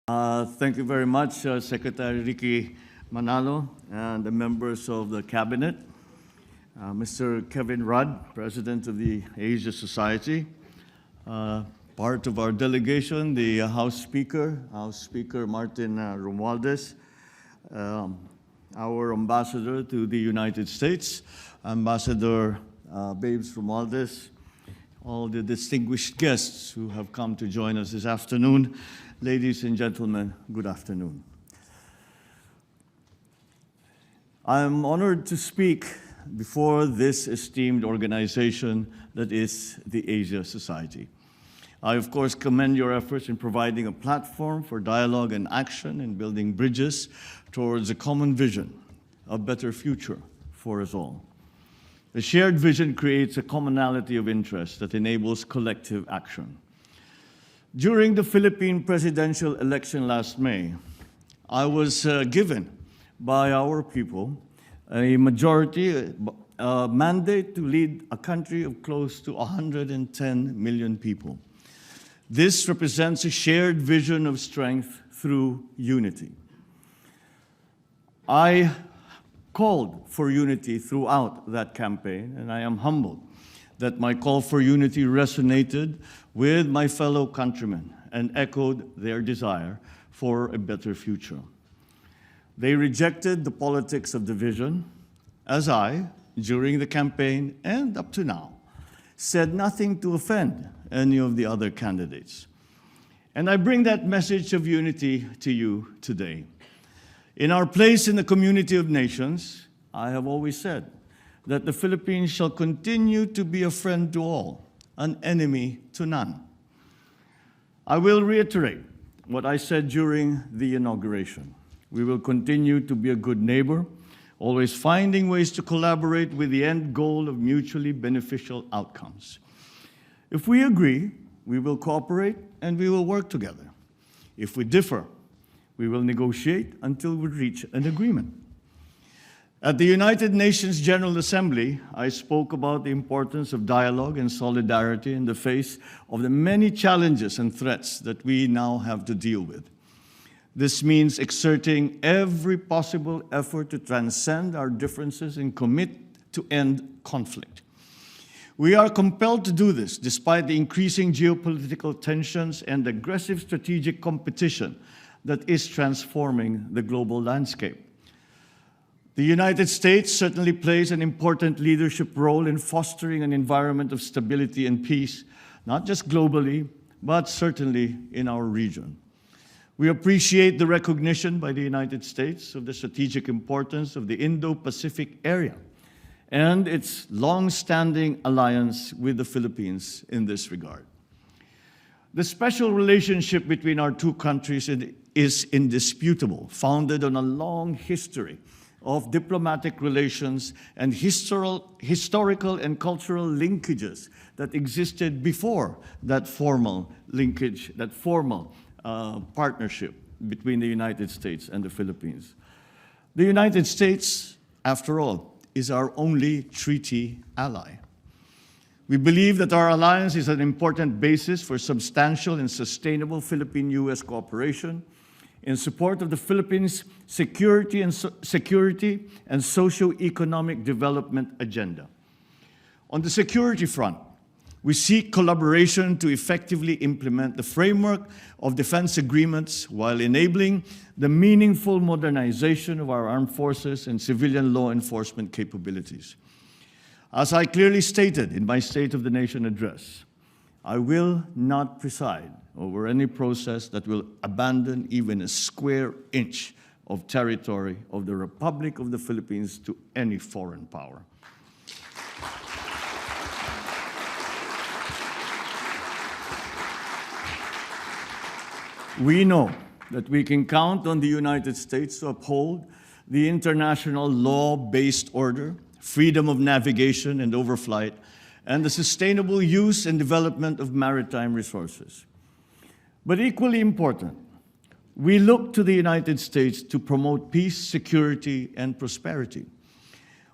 Thank you very much, Secretary Ricky Manalo and the members of the Cabinet, Mr. Kevin Rudd, President of the Asia Society, part of our delegation, the House Speaker Martin Romualdez, our Ambassador to the United States, Ambassador Babes Romualdez, all the distinguished guests who have come to join us this afternoon. Ladies and gentlemen, good afternoon. I am honored to speak before this esteemed organization that is the Asia Society. I, of course, commend your efforts in providing a platform for dialogue and action and building bridges towards a common vision, a better future for us all. The shared vision creates a commonality of interest that enables collective action. During the Philippine presidential election last May, I was given by our people a majority mandate to lead a country of close to 110 million people. This represents a shared vision of strength through unity. I called for unity throughout that campaign, and I am humbled that my call for unity resonated with my fellow countrymen and echoed their desire for a better future. They rejected the politics of division, as I, during the campaign and up to now, said nothing to offend any of the other candidates. And I bring that message of unity to you today. In our place in the community of nations, I have always said that the Philippines shall continue to be a friend to all, an enemy to none. I will reiterate what I said during the inauguration. We will continue to be a good neighbor, always finding ways to collaborate with the end goal of mutually beneficial outcomes. If we agree, we will cooperate and we will work together. If we differ, we will negotiate until we reach an agreement. At the United Nations General Assembly, I spoke about the importance of dialogue and solidarity in the face of the many challenges and threats that we now have to deal with. This means exerting every possible effort to transcend our differences and commit to end conflict. We are compelled to do this despite the increasing geopolitical tensions and aggressive strategic competition that is transforming the global landscape. The United States certainly plays an important leadership role in fostering an environment of stability and peace, not just globally, but certainly in our region. We appreciate the recognition by the United States of the strategic importance of the Indo-Pacific area and its long-standing alliance with the Philippines in this regard. The special relationship between our two countries is indisputable, founded on a long history of diplomatic relations and historical and cultural linkages that existed before that formal linkage, that formal partnership between the United States and the Philippines. The United States, after all, is our only treaty ally. We believe that our alliance is an important basis for substantial and sustainable Philippine-U.S. cooperation in support of the Philippines' security and socio-economic development agenda. On the security front, we seek collaboration to effectively implement the framework of defense agreements while enabling the meaningful modernization of our armed forces and civilian law enforcement capabilities. As I clearly stated in my State of the Nation address, I will not preside over any process that will abandon even a square inch of territory of the Republic of the Philippines to any foreign power. We know that we can count on the United States to uphold the international law-based order, freedom of navigation and overflight, and the sustainable use and development of maritime resources. But equally important, we look to the United States to promote peace, security, and prosperity.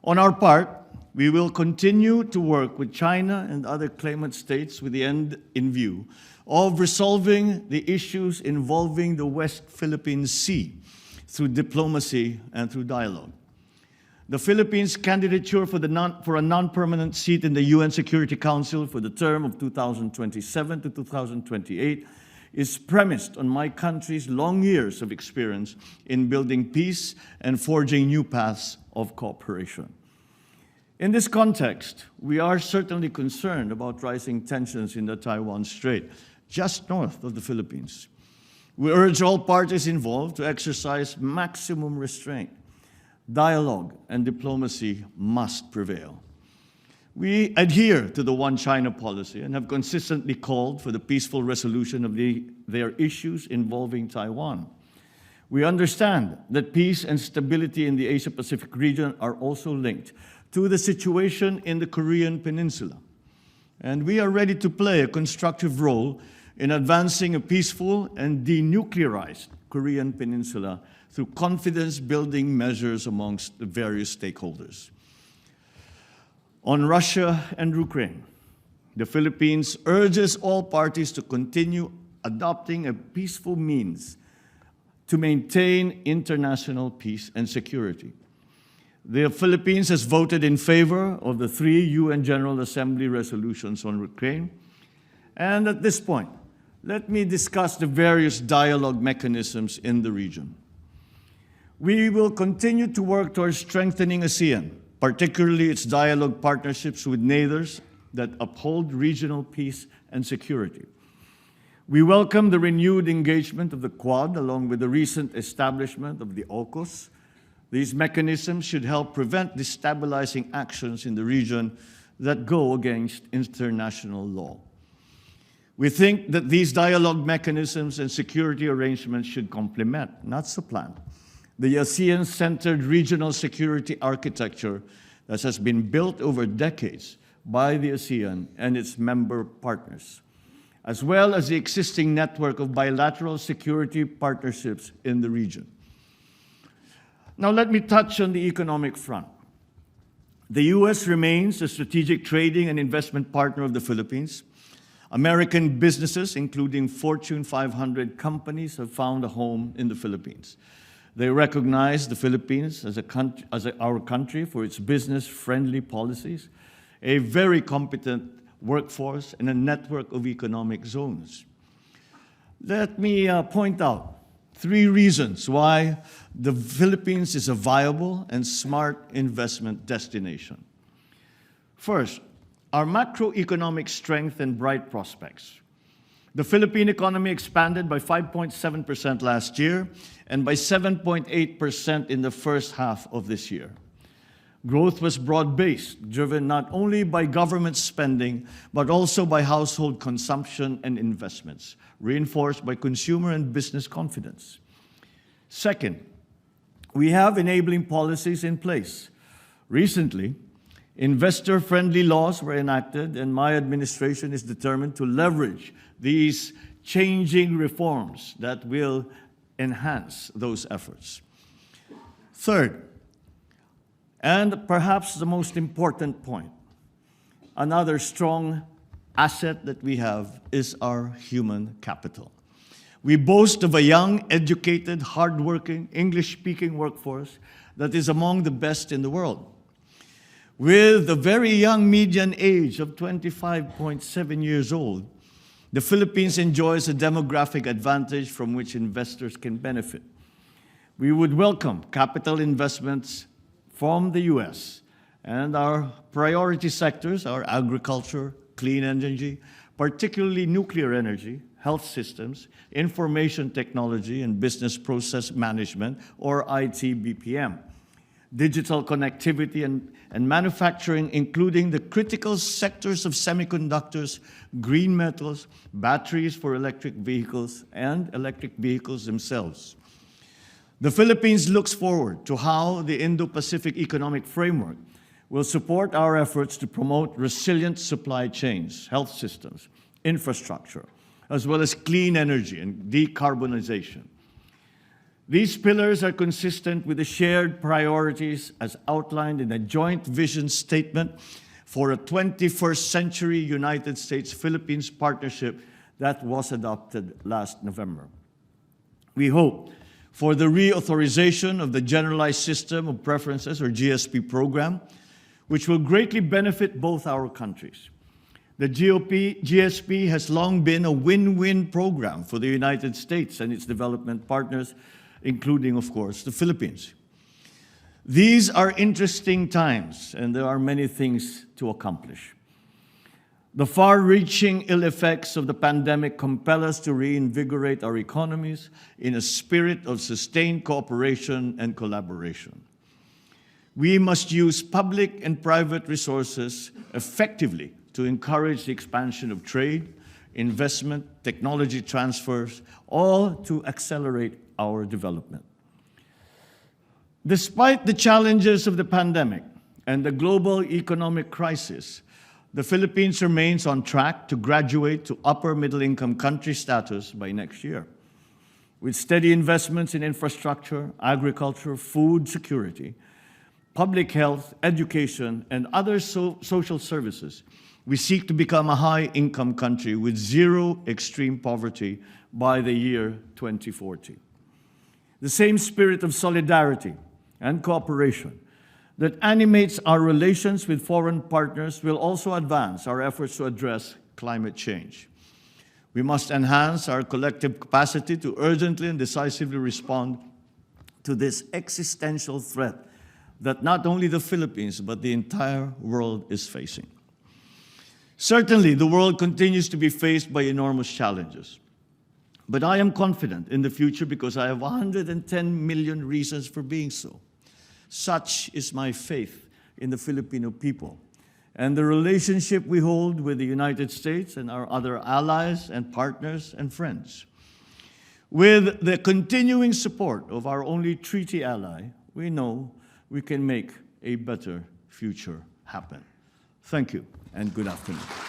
On our part, we will continue to work with China and other claimant states with the end in view of resolving the issues involving the West Philippine Sea through diplomacy and through dialogue. The Philippines' candidature for a non-permanent seat in the UN Security Council for the term of 2027 to 2028 is premised on my country's long years of experience in building peace and forging new paths of cooperation. In this context, we are certainly concerned about rising tensions in the Taiwan Strait, just north of the Philippines. We urge all parties involved to exercise maximum restraint. Dialogue and diplomacy must prevail. We adhere to the One China policy and have consistently called for the peaceful resolution of their issues involving Taiwan. We understand that peace and stability in the Asia-Pacific region are also linked to the situation in the Korean Peninsula. And we are ready to play a constructive role in advancing a peaceful and denuclearized Korean Peninsula through confidence-building measures amongst the various stakeholders. On Russia and Ukraine, the Philippines urges all parties to continue adopting a peaceful means to maintain international peace and security. The Philippines has voted in favor of the 3 UN General Assembly resolutions on Ukraine. And at this point, let me discuss the various dialogue mechanisms in the region. We will continue to work towards strengthening ASEAN, particularly its dialogue partnerships with neighbors that uphold regional peace and security. We welcome the renewed engagement of the Quad along with the recent establishment of the AUKUS. These mechanisms should help prevent destabilizing actions in the region that go against international law. We think that these dialogue mechanisms and security arrangements should complement, not supplant, the ASEAN-centered regional security architecture that has been built over decades by the ASEAN and its member partners, as well as the existing network of bilateral security partnerships in the region. Now let me touch on the economic front. The U.S. remains a strategic trading and investment partner of the Philippines. American businesses, including Fortune 500 companies, have found a home in the Philippines. They recognize the Philippines as our country for its business-friendly policies, a very competent workforce, and a network of economic zones. Let me point out 3 reasons why the Philippines is a viable and smart investment destination. First, our macroeconomic strength and bright prospects. The Philippine economy expanded by 5.7% last year and by 7.8% in the first half of this year. Growth was broad-based, driven not only by government spending, but also by household consumption and investments, reinforced by consumer and business confidence. Second, we have enabling policies in place. Recently, investor-friendly laws were enacted, and my administration is determined to leverage these changing reforms that will enhance those efforts. Third, and perhaps the most important point, another strong asset that we have is our human capital. We boast of a young, educated, hardworking, English-speaking workforce that is among the best in the world. With a very young median age of 25.7 years old, the Philippines enjoys a demographic advantage from which investors can benefit. We would welcome capital investments from the U.S., and our priority sectors are agriculture, clean energy, particularly nuclear energy, health systems, information technology, and business process management, or IT/BPM, digital connectivity and manufacturing, including the critical sectors of semiconductors, green metals, batteries for electric vehicles, and electric vehicles themselves. The Philippines looks forward to how the Indo-Pacific Economic Framework will support our efforts to promote resilient supply chains, health systems, infrastructure, as well as clean energy and decarbonization. These pillars are consistent with the shared priorities as outlined in a joint vision statement for a 21st century United States-Philippines partnership that was adopted last November. We hope for the reauthorization of the Generalized System of Preferences, or GSP program, which will greatly benefit both our countries. The GSP has long been a win-win program for the United States and its development partners, including, of course, the Philippines. These are interesting times, and there are many things to accomplish. The far-reaching ill effects of the pandemic compel us to reinvigorate our economies in a spirit of sustained cooperation and collaboration. We must use public and private resources effectively to encourage the expansion of trade, investment, technology transfers, all to accelerate our development. Despite the challenges of the pandemic and the global economic crisis, the Philippines remains on track to graduate to upper middle-income country status by next year. With steady investments in infrastructure, agriculture, food security, public health, education, and other social services, we seek to become a high-income country with zero extreme poverty by the year 2040. The same spirit of solidarity and cooperation that animates our relations with foreign partners will also advance our efforts to address climate change. We must enhance our collective capacity to urgently and decisively respond to this existential threat that not only the Philippines, but the entire world is facing. Certainly, the world continues to be faced by enormous challenges. But I am confident in the future because I have 110 million reasons for being so. Such is my faith in the Filipino people and the relationship we hold with the United States and our other allies and partners and friends. With the continuing support of our only treaty ally, we know we can make a better future happen. Thank you and good afternoon.